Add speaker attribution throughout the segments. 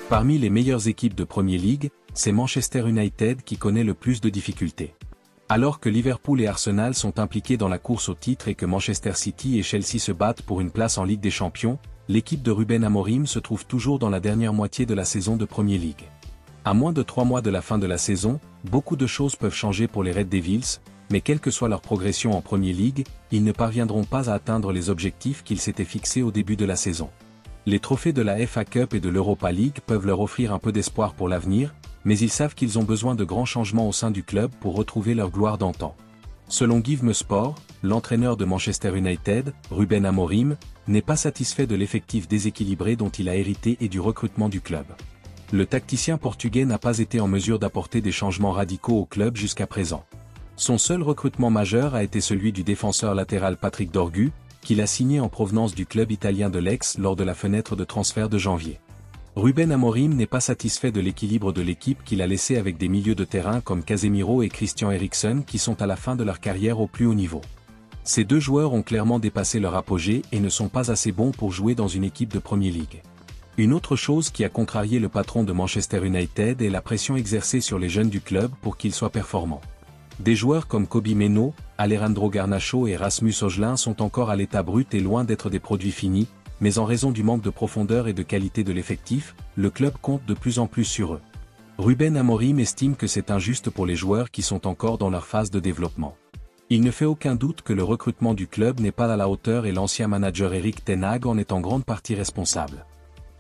Speaker 1: Parmi les meilleures équipes de Premier League, c'est Manchester United qui connaît le plus de difficultés. Alors que Liverpool et Arsenal sont impliqués dans la course au titre et que Manchester City et Chelsea se battent pour une place en Ligue des Champions, l'équipe de Ruben Amorim se trouve toujours dans la dernière moitié de la saison de Premier League. À moins de 3 mois de la fin de la saison, beaucoup de choses peuvent changer pour les Red Devils, mais quelle que soit leur progression en Premier League, ils ne parviendront pas à atteindre les objectifs qu'ils s'étaient fixés au début de la saison. Les trophées de la FA Cup et de l'Europa League peuvent leur offrir un peu d'espoir pour l'avenir, mais ils savent qu'ils ont besoin de grands changements au sein du club pour retrouver leur gloire d'antan. Selon Give Sport, l'entraîneur de Manchester United, Ruben Amorim, n'est pas satisfait de l'effectif déséquilibré dont il a hérité et du recrutement du club. Le tacticien portugais n'a pas été en mesure d'apporter des changements radicaux au club jusqu'à présent. Son seul recrutement majeur a été celui du défenseur latéral Patrick Dorgu, qu'il a signé en provenance du club italien de l'Aix lors de la fenêtre de transfert de janvier. Ruben Amorim n'est pas satisfait de l'équilibre de l'équipe qu'il a laissé avec des milieux de terrain comme Casemiro et Christian Eriksen qui sont à la fin de leur carrière au plus haut niveau. Ces deux joueurs ont clairement dépassé leur apogée et ne sont pas assez bons pour jouer dans une équipe de Premier League. Une autre chose qui a contrarié le patron de Manchester United est la pression exercée sur les jeunes du club pour qu'ils soient performants. Des joueurs comme Kobbie Mainoo, Alejandro Garnacho et Rasmus Højlund sont encore à l'état brut et loin d'être des produits finis, mais en raison du manque de profondeur et de qualité de l'effectif, le club compte de plus en plus sur eux. Ruben Amorim estime que c'est injuste pour les joueurs qui sont encore dans leur phase de développement. Il ne fait aucun doute que le recrutement du club n'est pas à la hauteur et l'ancien manager Erik ten Hag en est en grande partie responsable.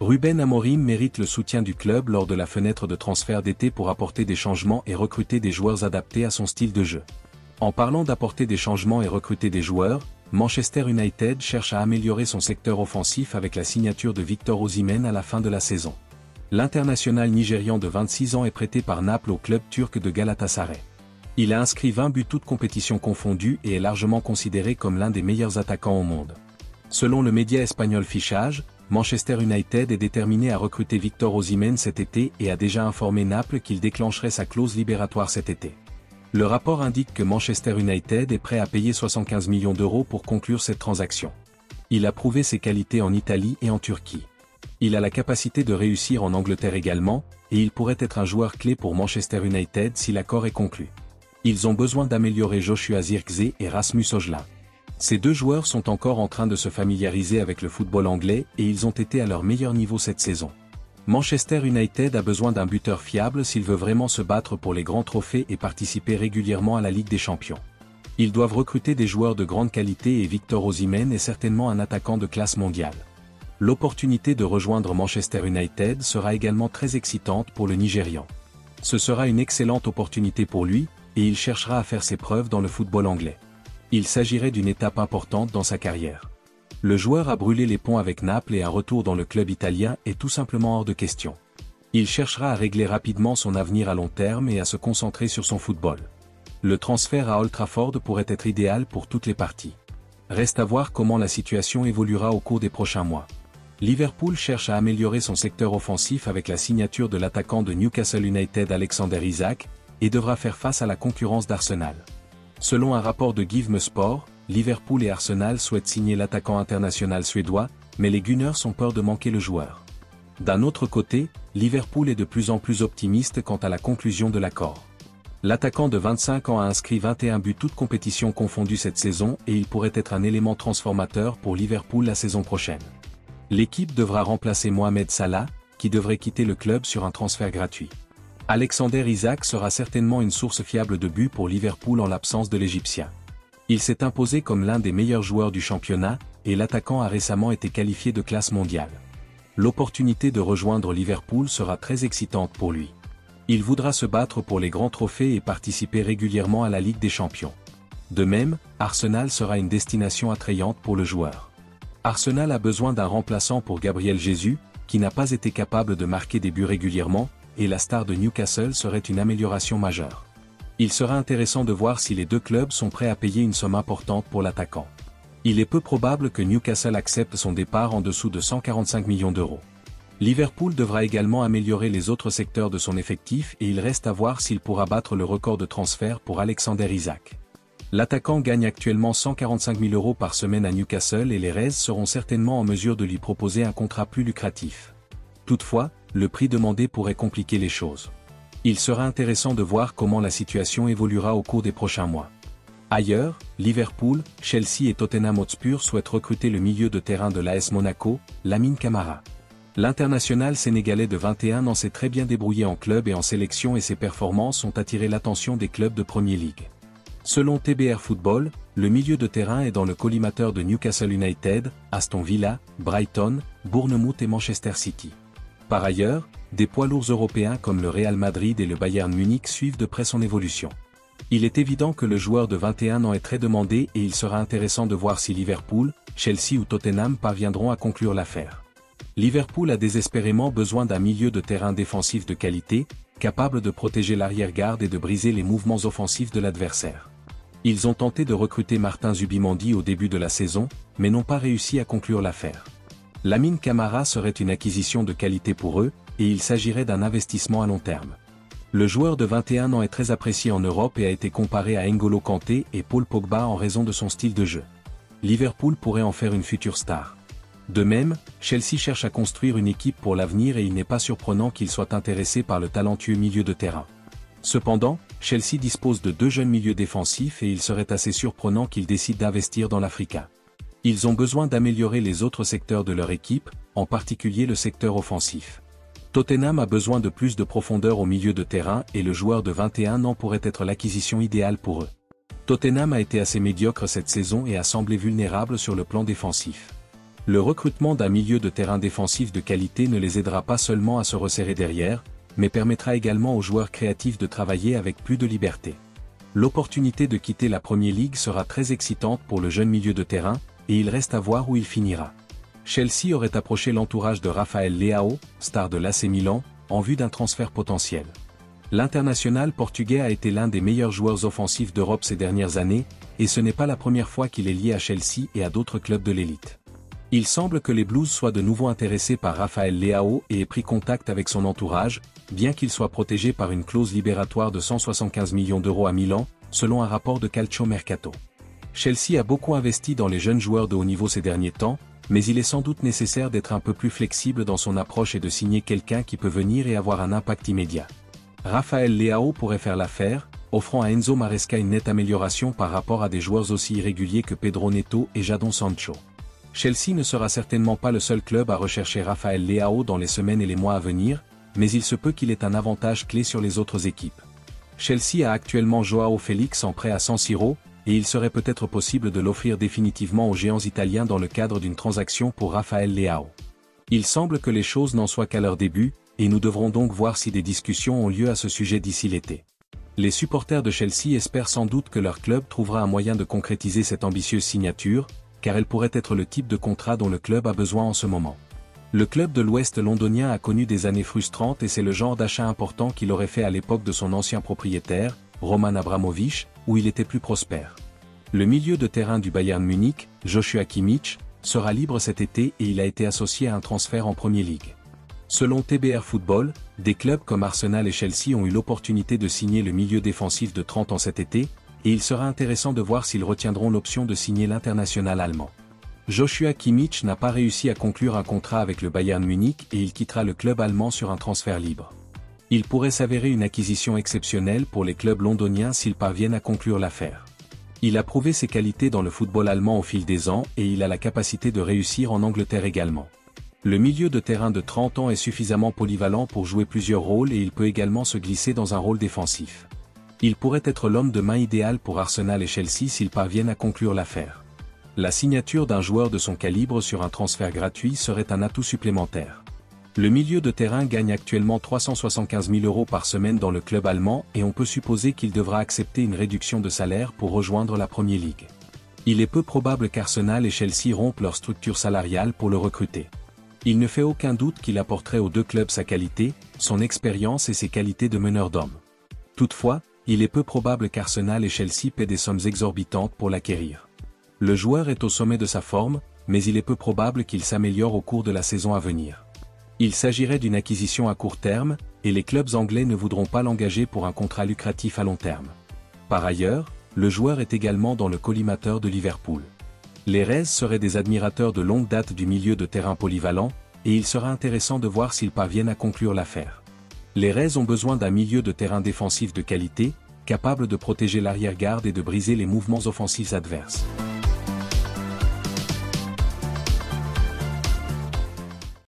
Speaker 1: Ruben Amorim mérite le soutien du club lors de la fenêtre de transfert d'été pour apporter des changements et recruter des joueurs adaptés à son style de jeu. En parlant d'apporter des changements et recruter des joueurs, Manchester United cherche à améliorer son secteur offensif avec la signature de Victor Osimhen à la fin de la saison. L'international nigérian de 26 ans est prêté par Naples au club turc de Galatasaray. Il a inscrit 20 buts toutes compétitions confondues et est largement considéré comme l'un des meilleurs attaquants au monde. Selon le média espagnol Fichage, Manchester United est déterminé à recruter Victor Osimhen cet été et a déjà informé Naples qu'il déclencherait sa clause libératoire cet été. Le rapport indique que Manchester United est prêt à payer 75 millions d'euros pour conclure cette transaction. Il a prouvé ses qualités en Italie et en Turquie. Il a la capacité de réussir en Angleterre également, et il pourrait être un joueur clé pour Manchester United si l'accord est conclu. Ils ont besoin d'améliorer Joshua Zirkzee et Rasmus Højlund. Ces deux joueurs sont encore en train de se familiariser avec le football anglais et ils ont été à leur meilleur niveau cette saison. Manchester United a besoin d'un buteur fiable s'il veut vraiment se battre pour les grands trophées et participer régulièrement à la Ligue des Champions. Ils doivent recruter des joueurs de grande qualité et Victor Osimhen est certainement un attaquant de classe mondiale. L'opportunité de rejoindre Manchester United sera également très excitante pour le Nigérian. Ce sera une excellente opportunité pour lui, et il cherchera à faire ses preuves dans le football anglais. Il s'agirait d'une étape importante dans sa carrière. Le joueur a brûlé les ponts avec Naples et un retour dans le club italien est tout simplement hors de question. Il cherchera à régler rapidement son avenir à long terme et à se concentrer sur son football. Le transfert à Old Trafford pourrait être idéal pour toutes les parties. Reste à voir comment la situation évoluera au cours des prochains mois. Liverpool cherche à améliorer son secteur offensif avec la signature de l'attaquant de Newcastle United Alexander Isak, et devra faire face à la concurrence d'Arsenal. Selon un rapport de Give Sport, Liverpool et Arsenal souhaitent signer l'attaquant international suédois, mais les Gunners ont peur de manquer le joueur. D'un autre côté, Liverpool est de plus en plus optimiste quant à la conclusion de l'accord. L'attaquant de 25 ans a inscrit 21 buts toutes compétitions confondues cette saison et il pourrait être un élément transformateur pour Liverpool la saison prochaine. L'équipe devra remplacer Mohamed Salah, qui devrait quitter le club sur un transfert gratuit. Alexander Isak sera certainement une source fiable de buts pour Liverpool en l'absence de l'Égyptien. Il s'est imposé comme l'un des meilleurs joueurs du championnat, et l'attaquant a récemment été qualifié de classe mondiale. L'opportunité de rejoindre Liverpool sera très excitante pour lui. Il voudra se battre pour les grands trophées et participer régulièrement à la Ligue des Champions. De même, Arsenal sera une destination attrayante pour le joueur. Arsenal a besoin d'un remplaçant pour Gabriel Jesus, qui n'a pas été capable de marquer des buts régulièrement, et la star de Newcastle serait une amélioration majeure. Il sera intéressant de voir si les deux clubs sont prêts à payer une somme importante pour l'attaquant. Il est peu probable que Newcastle accepte son départ en dessous de 145 millions d'euros. Liverpool devra également améliorer les autres secteurs de son effectif et il reste à voir s'il pourra battre le record de transfert pour Alexander Isak. L'attaquant gagne actuellement 145 000 € par semaine à Newcastle et les Reds seront certainement en mesure de lui proposer un contrat plus lucratif. Toutefois, le prix demandé pourrait compliquer les choses. Il sera intéressant de voir comment la situation évoluera au cours des prochains mois. Ailleurs, Liverpool, Chelsea et Tottenham Hotspur souhaitent recruter le milieu de terrain de l'AS Monaco, Lamine Camara. L'international sénégalais de 21 ans s'est très bien débrouillé en club et en sélection et ses performances ont attiré l'attention des clubs de Premier League. Selon TBR Football, le milieu de terrain est dans le collimateur de Newcastle United, Aston Villa, Brighton, Bournemouth et Manchester City. Par ailleurs, des poids lourds européens comme le Real Madrid et le Bayern Munich suivent de près son évolution. Il est évident que le joueur de 21 ans est très demandé et il sera intéressant de voir si Liverpool, Chelsea ou Tottenham parviendront à conclure l'affaire. Liverpool a désespérément besoin d'un milieu de terrain défensif de qualité, capable de protéger l'arrière-garde et de briser les mouvements offensifs de l'adversaire. Ils ont tenté de recruter Martin Zubimendi au début de la saison, mais n'ont pas réussi à conclure l'affaire. Lamine Camara serait une acquisition de qualité pour eux, et il s'agirait d'un investissement à long terme. Le joueur de 21 ans est très apprécié en Europe et a été comparé à N'Golo Kanté et Paul Pogba en raison de son style de jeu. Liverpool pourrait en faire une future star. De même, Chelsea cherche à construire une équipe pour l'avenir et il n'est pas surprenant qu'il soit intéressé par le talentueux milieu de terrain. Cependant, Chelsea dispose de 2 jeunes milieux défensifs et il serait assez surprenant qu'ils décident d'investir dans l'Africa. Ils ont besoin d'améliorer les autres secteurs de leur équipe, en particulier le secteur offensif. Tottenham a besoin de plus de profondeur au milieu de terrain et le joueur de 21 ans pourrait être l'acquisition idéale pour eux. Tottenham a été assez médiocre cette saison et a semblé vulnérable sur le plan défensif. Le recrutement d'un milieu de terrain défensif de qualité ne les aidera pas seulement à se resserrer derrière, mais permettra également aux joueurs créatifs de travailler avec plus de liberté. L'opportunité de quitter la Premier League sera très excitante pour le jeune milieu de terrain, et il reste à voir où il finira. Chelsea aurait approché l'entourage de Rafael Leao, star de l'AC Milan, en vue d'un transfert potentiel. L'international portugais a été l'un des meilleurs joueurs offensifs d'Europe ces dernières années, et ce n'est pas la première fois qu'il est lié à Chelsea et à d'autres clubs de l'élite. Il semble que les Blues soient de nouveau intéressés par Rafael Leao et aient pris contact avec son entourage, bien qu'il soit protégé par une clause libératoire de 175 millions d'euros à Milan, selon un rapport de Calcio Mercato. Chelsea a beaucoup investi dans les jeunes joueurs de haut niveau ces derniers temps, mais il est sans doute nécessaire d'être un peu plus flexible dans son approche et de signer quelqu'un qui peut venir et avoir un impact immédiat. Rafael Leao pourrait faire l'affaire, offrant à Enzo Maresca une nette amélioration par rapport à des joueurs aussi irréguliers que Pedro Neto et Jadon Sancho. Chelsea ne sera certainement pas le seul club à rechercher Rafael Leao dans les semaines et les mois à venir, mais il se peut qu'il ait un avantage clé sur les autres équipes. Chelsea a actuellement Joao Félix en prêt à San Siro, et il serait peut-être possible de l'offrir définitivement aux géants italiens dans le cadre d'une transaction pour Rafael Leao. Il semble que les choses n'en soient qu'à leur début, et nous devrons donc voir si des discussions ont lieu à ce sujet d'ici l'été. Les supporters de Chelsea espèrent sans doute que leur club trouvera un moyen de concrétiser cette ambitieuse signature, car elle pourrait être le type de contrat dont le club a besoin en ce moment. Le club de l'Ouest londonien a connu des années frustrantes et c'est le genre d'achat important qu'il aurait fait à l'époque de son ancien propriétaire, Roman Abramovich, où il était plus prospère. Le milieu de terrain du Bayern Munich, Joshua Kimmich, sera libre cet été et il a été associé à un transfert en Premier League. Selon TBR Football, des clubs comme Arsenal et Chelsea ont eu l'opportunité de signer le milieu défensif de 30 ans cet été, et il sera intéressant de voir s'ils retiendront l'option de signer l'international allemand. Joshua Kimmich n'a pas réussi à conclure un contrat avec le Bayern Munich et il quittera le club allemand sur un transfert libre. Il pourrait s'avérer une acquisition exceptionnelle pour les clubs londoniens s'ils parviennent à conclure l'affaire. Il a prouvé ses qualités dans le football allemand au fil des ans et il a la capacité de réussir en Angleterre également. Le milieu de terrain de 30 ans est suffisamment polyvalent pour jouer plusieurs rôles et il peut également se glisser dans un rôle défensif. Il pourrait être l'homme de main idéal pour Arsenal et Chelsea s'ils parviennent à conclure l'affaire. La signature d'un joueur de son calibre sur un transfert gratuit serait un atout supplémentaire. Le milieu de terrain gagne actuellement 375 000 € par semaine dans le club allemand et on peut supposer qu'il devra accepter une réduction de salaire pour rejoindre la Premier League. Il est peu probable qu'Arsenal et Chelsea rompent leur structure salariale pour le recruter. Il ne fait aucun doute qu'il apporterait aux deux clubs sa qualité, son expérience et ses qualités de meneur d'hommes. Toutefois, il est peu probable qu'Arsenal et Chelsea paient des sommes exorbitantes pour l'acquérir. Le joueur est au sommet de sa forme, mais il est peu probable qu'il s'améliore au cours de la saison à venir. Il s'agirait d'une acquisition à court terme, et les clubs anglais ne voudront pas l'engager pour un contrat lucratif à long terme. Par ailleurs, le joueur est également dans le collimateur de Liverpool. Les Reds seraient des admirateurs de longue date du milieu de terrain polyvalent, et il sera intéressant de voir s'ils parviennent à conclure l'affaire. Les Rays ont besoin d'un milieu de terrain défensif de qualité, capable de protéger l'arrière-garde et de briser les mouvements offensifs adverses.